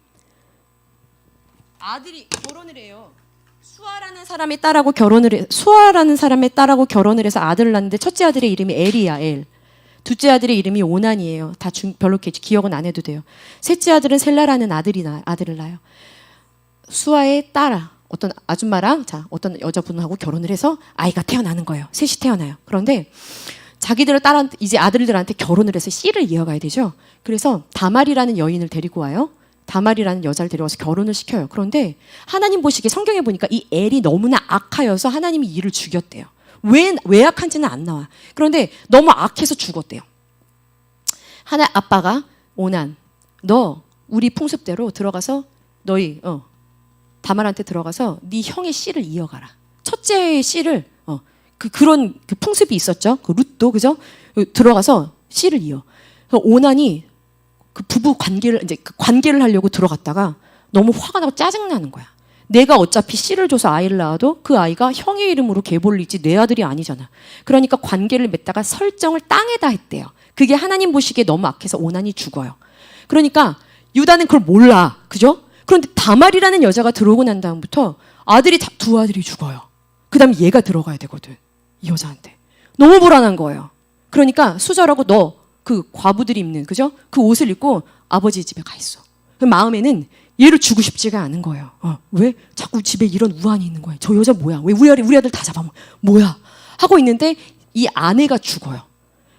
아들이 결혼을 해요. 수아라는 사람의 딸하고 결혼을 해서 아들을 낳는데 첫째 아들의 이름이 엘이야, 엘. 둘째 아들의 이름이 오난이에요. 다 별로 기억은 안 해도 돼요. 셋째 아들은 셀라라는 아들을 낳아요. 수아의 딸, 어떤 아줌마랑 어떤 여자분하고 결혼을 해서 아이가 태어나는 거예요. 셋이 태어나요. 그런데 자기들의 딸한테, 이제 아들들한테 결혼을 해서 씨를 이어가야 되죠. 그래서 다말이라는 여인을 데리고 와요. 다말이라는 여자를 데려와서 결혼을 시켜요. 그런데 하나님 보시기에 성경에 보니까 이 엘이 너무나 악하여서 하나님이 이를 죽였대요. 왜 악한지는 안 나와. 그런데 너무 악해서 죽었대요. 아빠가 오난, 너 우리 풍습대로 들어가서 너희 다말한테 들어가서 네 형의 씨를 이어가라. 첫째의 씨를 그런 풍습이 있었죠. 그 룻도, 그죠? 들어가서 씨를 이어. 오난이 그 부부 관계를 하려고 들어갔다가 너무 화가 나고 짜증나는 거야. 내가 어차피 씨를 줘서 아이를 낳아도 그 아이가 형의 이름으로 계보리지 내 아들이 아니잖아. 그러니까 관계를 맺다가 설정을 땅에다 했대요. 그게 하나님 보시기에 너무 악해서 오난이 죽어요. 그러니까 유다는 그걸 몰라. 그죠? 그런데 다말이라는 여자가 들어오고 난 다음부터 두 아들이 죽어요. 그 다음에 얘가 들어가야 되거든. 이 여자한테. 너무 불안한 거예요. 그러니까 수절하고 너 그 과부들이 입는, 그죠? 그 옷을 입고 아버지 집에 가 있어. 그 마음에는 얘를 주고 싶지가 않은 거예요. 왜 자꾸 집에 이런 우환이 있는 거예요? 저 여자 뭐야? 왜 우리 아들 다 잡아? 뭐야? 하고 있는데 이 아내가 죽어요.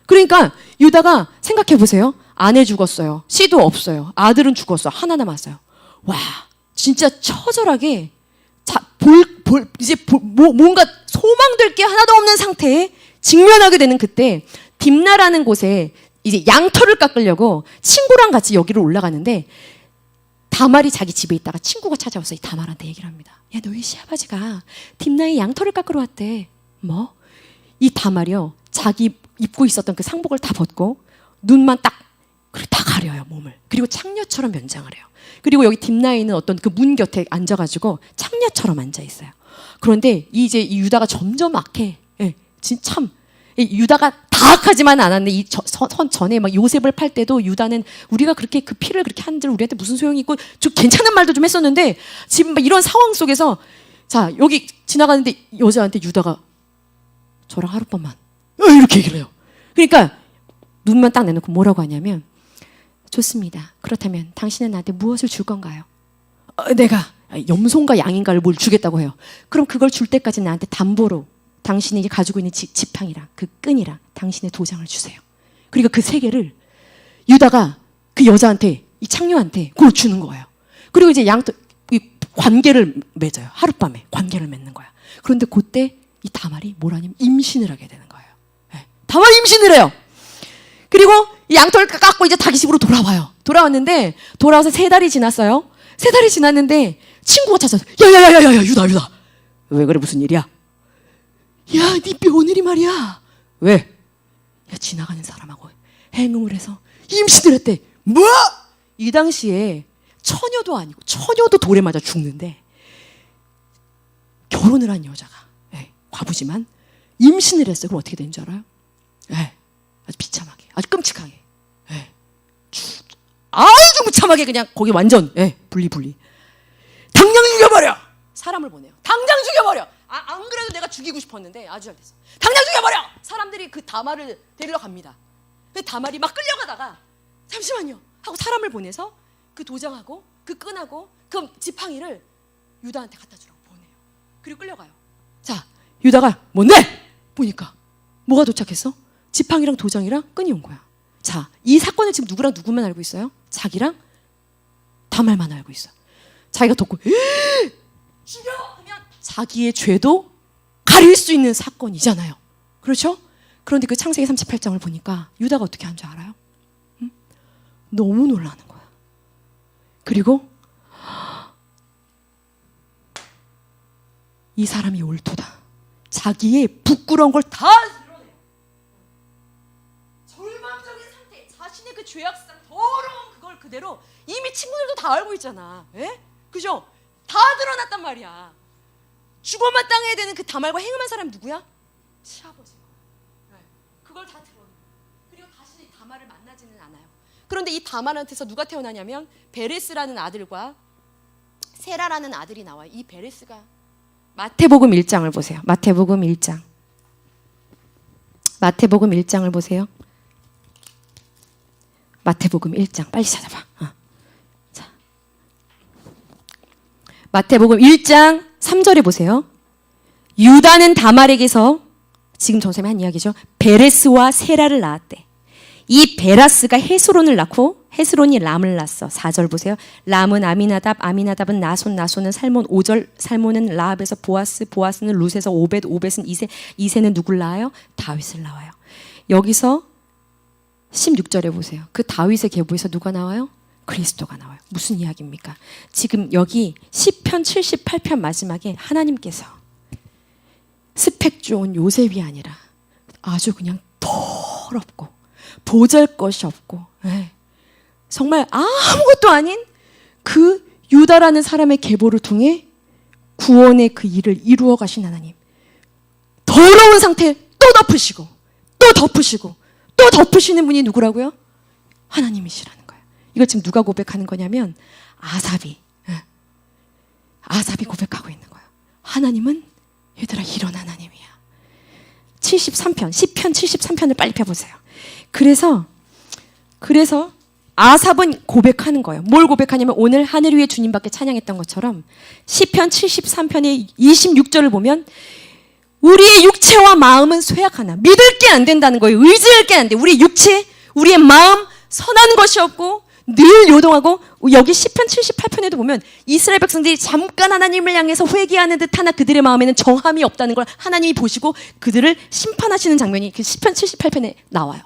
그러니까 유다가 생각해 보세요. 아내 죽었어요. 씨도 없어요. 아들은 죽었어. 하나 남았어요. 와, 진짜 처절하게 뭔가 소망될 게 하나도 없는 상태에 직면하게 되는 그때 딥나라는 곳에 이제 양털을 깎으려고 친구랑 같이 여기를 올라가는데 다말이 자기 집에 있다가 친구가 찾아와서 이 다말한테 얘기를 합니다. 야, 너희 시아버지가 딥나의 양털을 깎으러 왔대. 뭐? 이 다말이요, 자기 입고 있었던 그 상복을 다 벗고 눈만 딱 그리고 다 가려요, 몸을. 그리고 창녀처럼 면장을 해요. 그리고 여기 딥나에 있는 어떤 그 문 곁에 앉아가지고 창녀처럼 앉아 있어요. 그런데 이제 이 유다가 점점 악해. 예, 진짜 참. 유다가 다 악하지만 않았네. 이 전에 막 요셉을 팔 때도 유다는 우리가 그렇게 그 피를 그렇게 한들 우리한테 무슨 소용이 있고 좀 괜찮은 말도 좀 했었는데 지금 막 이런 상황 속에서 자, 여기 지나가는데 여자한테 유다가 저랑 하룻밤만 이렇게 얘기를 해요. 그러니까 눈만 딱 내놓고 뭐라고 하냐면 좋습니다. 그렇다면 당신은 나한테 무엇을 줄 건가요? 내가 염소인가 양인가를 뭘 주겠다고 해요. 그럼 그걸 줄 때까지 나한테 담보로 당신이 가지고 있는 지팡이랑 그 끈이랑 당신의 도장을 주세요. 그리고 그 세 개를 유다가 그 여자한테, 이 창녀한테 그걸 주는 거예요. 그리고 이제 관계를 맺어요. 하룻밤에 관계를 맺는 거야. 그런데 그때 이 다말이 뭐라냐면 임신을 하게 되는 거예요. 네. 다말 임신을 해요. 그리고 이 양털 깎고 이제 자기 집으로 돌아와요. 돌아왔는데 돌아와서 3달이 지났어요. 3달이 지났는데 친구가 찾아서 야야야야야 유다 왜 그래, 무슨 일이야? 야, 네 며느리 말이야. 왜? 야, 지나가는 사람하고 행음을 해서 임신을 했대. 뭐? 이 당시에 처녀도 아니고 처녀도 돌에 맞아 죽는데 결혼을 한 여자가 과부지만 임신을 했어요. 그럼 어떻게 되는 줄 알아요? 아주 비참하게, 아주 끔찍하게, 아주 무참하게 그냥 거기 완전 분리. 당장 죽여버려. 사람을 보내요. 당장 죽여버려. 안 그래도 내가 죽이고 싶었는데 아주 잘 됐어. 당장 죽여버려. 사람들이 그 다말을 데리러 갑니다. 근데 다말이 막 끌려가다가 잠시만요 하고 사람을 보내서 그 도장하고 그 끈하고 그 지팡이를 유다한테 갖다 주라고 보내요. 그리고 끌려가요. 자, 유다가 뭔데? 보니까 뭐가 도착했어? 지팡이랑 도장이랑 끈이 온 거야. 자, 이 사건을 지금 누구랑 누구만 알고 있어요? 자기랑 다말만 알고 있어. 자기가 덮고 죽여! 하면 자기의 죄도 가릴 수 있는 사건이잖아요. 그렇죠? 그런데 그 창세기 38장을 보니까 유다가 어떻게 한 줄 알아요? 응? 너무 놀라는 거야. 그리고 이 사람이 옳도다. 자기의 부끄러운 걸 다 드러내요. 절망적인 상태, 자신의 그 죄악상, 더러운 그걸 그대로 이미 친구들도 다 알고 있잖아. 그죠? 다 드러났단 말이야. 죽어마땅해야 되는 그 다말과 행음한 사람이 누구야? 시아버지가. 그걸 다 드러내. 그리고 다시는 다말을 만나지는 않아요. 그런데 이 다말한테서 누가 태어나냐면 베레스라는 아들과 세라라는 아들이 나와요. 이 베레스가 마태복음 1장을 보세요. 마태복음 1장. 마태복음 1장을 보세요. 마태복음 1장 빨리 찾아봐. 자, 마태복음 1장 3절에 보세요. 유다는 다말에게서 지금 전쌤이 한 이야기죠. 베레스와 세라를 낳았대. 이 베라스가 헤스론을 낳고 헤스론이 람을 낳았어. 4절 보세요. 람은 아미나답, 아미나답은 나손, 나손은 살몬. 5절 살몬은 라합에서 보아스, 보아스는 룻에서 오벳, 오벳은 이세, 이세는 누굴 낳아요? 다윗을 낳아요. 여기서 16절에 보세요. 그 다윗의 계보에서 누가 나와요? 그리스도가 나와요. 무슨 이야기입니까? 지금 여기 시편 78편 마지막에 하나님께서 스펙 좋은 요셉이 아니라 아주 그냥 더럽고 보잘것이 없고 정말 아무것도 아닌 그 유다라는 사람의 계보를 통해 구원의 그 일을 이루어 가신 하나님, 더러운 상태 또 덮으시고 또 덮으시고 또 덮으시는 분이 누구라고요? 하나님이시라는 거예요. 이걸 지금 누가 고백하는 거냐면 아삽이 고백하고 있는 거예요. 하나님은 얘들아 이런 하나님이야. 73편, 시편 73편을 빨리 펴보세요. 그래서 아삽은 고백하는 거예요. 뭘 고백하냐면 오늘 하늘 위에 주님밖에 찬양했던 것처럼 시편 73편의 26절을 보면 우리의 육체와 마음은 쇠약하나 믿을 게 안 된다는 거예요. 의지할 게 안 돼. 우리의 육체, 우리의 마음 선한 것이 없고 늘 요동하고 여기 시편 78편에도 보면 이스라엘 백성들이 잠깐 하나님을 향해서 회개하는 듯하나 그들의 마음에는 정함이 없다는 걸 하나님이 보시고 그들을 심판하시는 장면이 그 시편 78편에 나와요.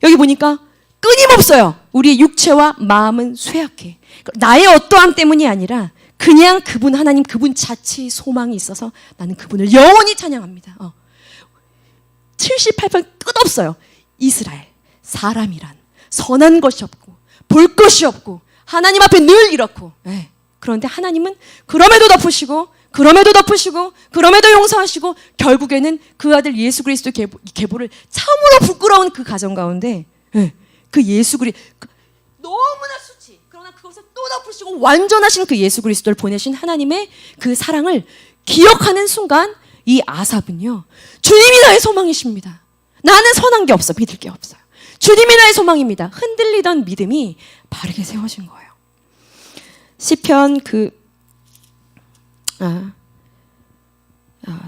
여기 보니까 끊임없어요. 우리의 육체와 마음은 쇠약해. 나의 어떠함 때문이 아니라 그냥 그분 하나님 그분 자체의 소망이 있어서 나는 그분을 영원히 찬양합니다. 78편 끝없어요. 이스라엘 사람이란 선한 것이 없고 볼 것이 없고 하나님 앞에 늘 이렇고 그런데 하나님은 그럼에도 덮으시고 그럼에도 덮으시고 그럼에도 용서하시고 결국에는 그 아들 예수 그리스도 계보를 참으로 부끄러운 그 가정 가운데 그 예수 그리스도 너무나 수치 그러나 그것을 또 덮으시고 완전하신 그 예수 그리스도를 보내신 하나님의 그 사랑을 기억하는 순간 이 아삽은요 주님이 나의 소망이십니다. 나는 선한 게 없어 믿을 게 없어요. 주님이 나의 소망입니다. 흔들리던 믿음이 바르게 세워진 거예요. 시편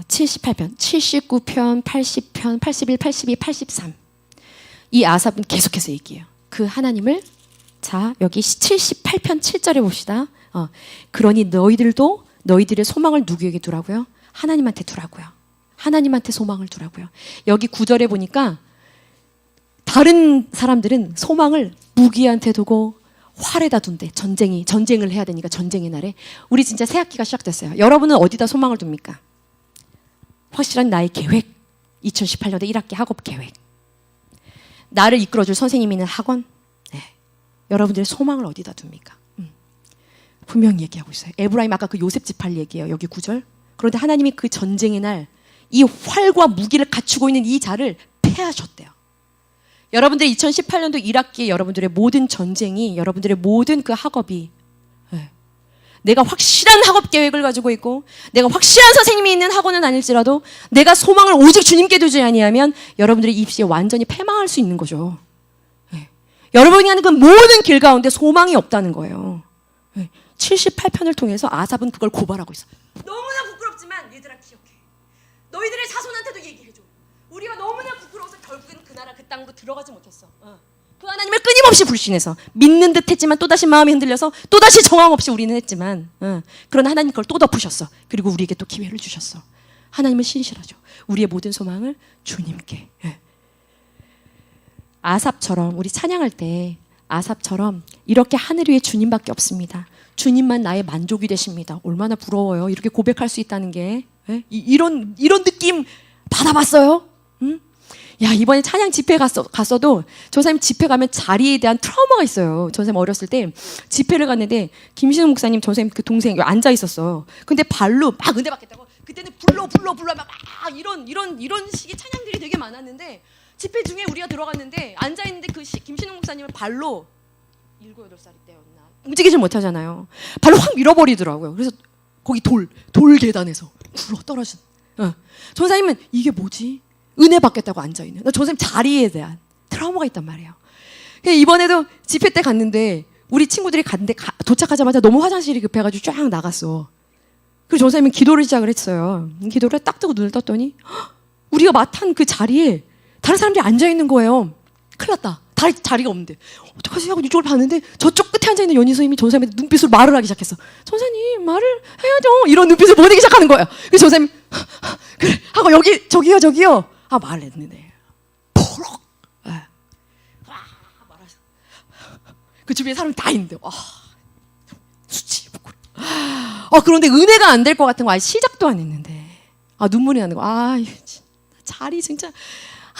78편, 79편, 80편, 81, 82, 83 이 아삽은 계속해서 얘기해요. 그 하나님을 자 여기 78편 7절에 봅시다. 그러니 너희들도 너희들의 소망을 누구에게 두라고요? 하나님한테 두라고요. 하나님한테 소망을 두라고요. 여기 9절에 보니까 다른 사람들은 소망을 무기한테 두고 활에다 둔대. 전쟁을 해야 되니까 전쟁의 날에. 우리 진짜 새 학기가 시작됐어요. 여러분은 어디다 소망을 둡니까? 확실한 나의 계획. 2018년도 1학기 학업 계획. 나를 이끌어줄 선생님이 있는 학원. 여러분들의 소망을 어디다 둡니까? 분명히 얘기하고 있어요. 에브라임 아까 그 요셉 지팔 얘기예요. 여기 9절. 그런데 하나님이 그 전쟁의 날 이 활과 무기를 갖추고 있는 이 자를 패하셨대요. 여러분들 2018년도 1학기에 여러분들의 모든 전쟁이 여러분들의 모든 그 학업이 내가 확실한 학업 계획을 가지고 있고 내가 확실한 선생님이 있는 학원은 아닐지라도 내가 소망을 오직 주님께 두지 아니하면 여러분들의 입시에 완전히 패망할 수 있는 거죠. 여러분이 하는 그 모든 길 가운데 소망이 없다는 거예요. 78편을 통해서 아삽은 그걸 고발하고 있어. 너무나 부끄럽지만 얘들아 기억해. 너희들의 자손한테도 얘기해줘. 우리가 너무나 부끄러워서 결국엔 그 나라 그 땅으로 들어가지 못했어. 그 하나님을 끊임없이 불신해서 믿는 듯 했지만 또다시 마음이 흔들려서 또다시 정황 없이 우리는 했지만 그러나 하나님 그걸 또 덮으셨어. 그리고 우리에게 또 기회를 주셨어. 하나님은 신실하죠. 우리의 모든 소망을 주님께. 아삽처럼 우리 찬양할 때 아삽처럼 이렇게 하늘 위에 주님밖에 없습니다. 주님만 나의 만족이 되십니다. 얼마나 부러워요. 이렇게 고백할 수 있다는 게. 이런 느낌 받아봤어요? 야 이번에 찬양 집회 갔어도 저 사람 집회 가면 자리에 대한 트라우마가 있어요. 저 사람 어렸을 때 집회를 갔는데 김신우 목사님 저 사람 그 동생 여기 앉아 있었어. 근데 발로 막 은혜 받겠다고 그때는 불러 막 이런 식의 찬양들이 되게 많았는데 집회 중에 우리가 들어갔는데 앉아 있는데 그 김신우 목사님은 발로 7, 8살일 때였나 움직이질 못하잖아요. 발로 확 밀어버리더라고요. 그래서 거기 돌 계단에서 굴러 떨어진. 전사님은 이게 뭐지? 은혜 받겠다고 앉아있는. 전사님 자리에 대한 트라우마가 있단 말이에요. 이번에도 집회 때 갔는데 우리 친구들이 갔는데 도착하자마자 너무 화장실이 급해가지고 쫙 나갔어. 그래서 전사님은 기도를 시작을 했어요. 기도를 딱 뜨고 눈을 떴더니 우리가 맡은 그 자리에 다른 사람들이 앉아있는 거예요. 큰일 났다. 자리가 없는데 어떡하지 하고 이쪽을 봤는데 저쪽 끝에 앉아있는 연희 선생님이 전사님한테 눈빛으로 말을 하기 시작했어. 전사님 말을 해야죠. 이런 눈빛을 보내기 시작하는 거예요. 그래서 전사님이 그래 하고 여기 저기요 말을 했는데 포럭 말하셨어. 그 주변에 사람이 다 있는데 수치 부끄러. 그런데 은혜가 안 될 것 같은 거 아직 시작도 안 했는데 눈물이 나는 거. 자리 진짜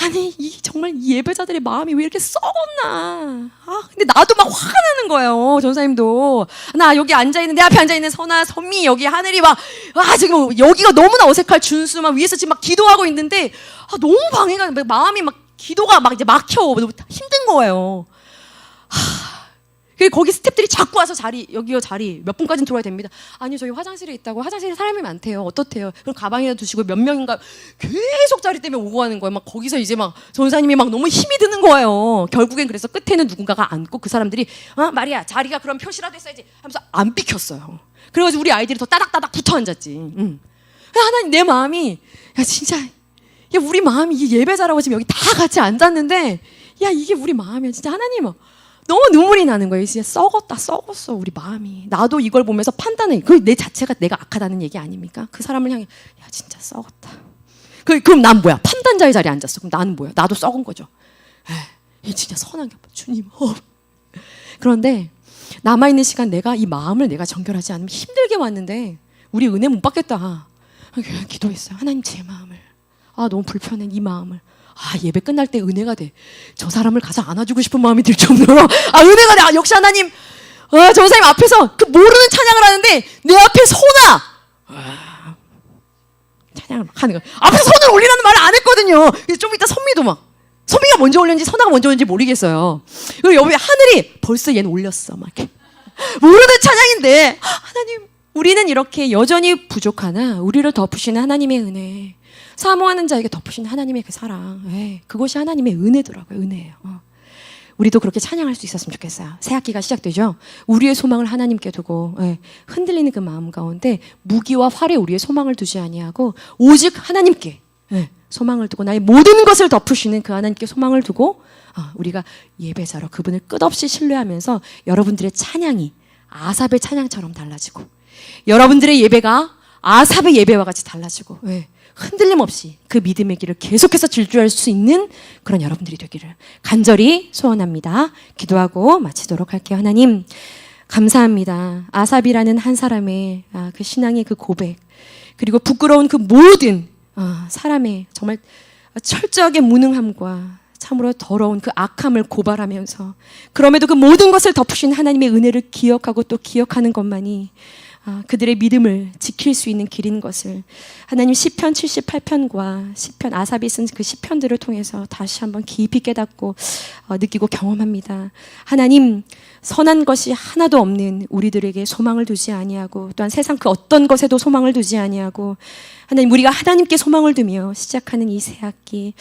아니 정말 이 예배자들의 마음이 왜 이렇게 썩었나. 근데 나도 막 화가 나는 거예요. 전사님도 나 여기 앉아있는 내 앞에 앉아있는 선아 선미 여기 하늘이 막 지금 여기가 너무나 어색할 준수 막 위에서 지금 막 기도하고 있는데 너무 방해가 마음이 막 기도가 막 이제 막혀. 너무 힘든 거예요. 그리고 거기 스태프들이 자꾸 와서 여기요 자리 몇 분까지는 들어와야 됩니다. 아니요 저희 화장실에 있다고. 화장실에 사람이 많대요. 어떻대요? 그럼 가방에다 두시고 몇 명인가 계속 자리 때문에 오고 가는 거예요. 막 거기서 이제 막 전사님이 막 너무 힘이 드는 거예요. 결국엔 그래서 끝에는 누군가가 앉고 그 사람들이 마리아 자리가 그럼 표시라도 했어야지 하면서 안 비켰어요. 그래가지고 우리 아이들이 더 따닥따닥 붙어 앉았지. 하나님 내 마음이 진짜 우리 마음이 이 예배자라고 지금 여기 다 같이 앉았는데 이게 우리 마음이야. 진짜 하나님 너무 눈물이 나는 거예요. 진짜 썩었어 우리 마음이. 나도 이걸 보면서 판단해. 내 자체가 내가 악하다는 얘기 아닙니까? 그 사람을 향해 진짜 썩었다. 그럼 난 뭐야? 판단자의 자리에 앉았어. 그럼 나는 뭐야? 나도 썩은 거죠. 진짜 선한 게 주님. 그런데 남아있는 시간 내가 이 마음을 내가 정결하지 않으면 힘들게 왔는데 우리 은혜 못 받겠다. 그냥 기도했어요. 하나님 제 마음을. 너무 불편해 이 마음을. 예배 끝날 때 은혜가 돼. 저 사람을 가서 안아주고 싶은 마음이 들 정도로 은혜가 돼. 역시 하나님. 저 선생님 앞에서 그 모르는 찬양을 하는데 내 앞에 소나 찬양을 막 하는 거야. 앞에 손을 올리라는 말을 안 했거든요. 좀 이따 선미가 먼저 올렸는지 선아가 먼저 올렸는지 모르겠어요. 그리고 여기 하늘이 벌써 얘는 올렸어. 막 이렇게. 모르는 찬양인데 하나님 우리는 이렇게 여전히 부족하나 우리를 덮으시는 하나님의 은혜, 사모하는 자에게 덮으시는 하나님의 그 사랑, 그것이 하나님의 은혜더라고요. 은혜예요. 우리도 그렇게 찬양할 수 있었으면 좋겠어요. 새 학기가 시작되죠. 우리의 소망을 하나님께 두고 흔들리는 그 마음 가운데 무기와 활에 우리의 소망을 두지 아니하고 오직 하나님께 소망을 두고 나의 모든 것을 덮으시는 그 하나님께 소망을 두고 우리가 예배자로 그분을 끝없이 신뢰하면서 여러분들의 찬양이 아삽의 찬양처럼 달라지고 여러분들의 예배가 아삽의 예배와 같이 달라지고 흔들림 없이 그 믿음의 길을 계속해서 질주할 수 있는 그런 여러분들이 되기를 간절히 소원합니다. 기도하고 마치도록 할게요. 하나님 감사합니다. 아삽이라는 한 사람의 그 신앙의 그 고백, 그리고 부끄러운 그 모든 사람의 정말 철저하게 무능함과 참으로 더러운 그 악함을 고발하면서 그럼에도 그 모든 것을 덮으신 하나님의 은혜를 기억하고 또 기억하는 것만이 그들의 믿음을 지킬 수 있는 길인 것을 하나님 시편 78편과 시편 아삽이 쓴 그 시편들을 통해서 다시 한번 깊이 깨닫고 느끼고 경험합니다. 하나님 선한 것이 하나도 없는 우리들에게 소망을 두지 아니하고 또한 세상 그 어떤 것에도 소망을 두지 아니하고 하나님 우리가 하나님께 소망을 두며 시작하는 이 새 학기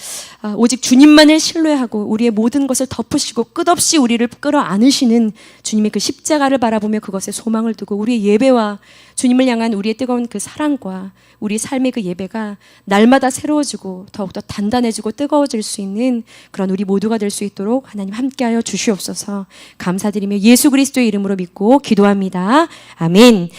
오직 주님만을 신뢰하고 우리의 모든 것을 덮으시고 끝없이 우리를 끌어안으시는 주님의 그 십자가를 바라보며 그것에 소망을 두고 우리의 예배와 주님을 향한 우리의 뜨거운 그 사랑과 우리 삶의 그 예배가 날마다 새로워지고 더욱더 단단해지고 뜨거워질 수 있는 그런 우리 모두가 될 수 있도록 하나님 함께하여 주시옵소서. 감사드리며 예수 그리스도의 이름으로 믿고 기도합니다. 아멘.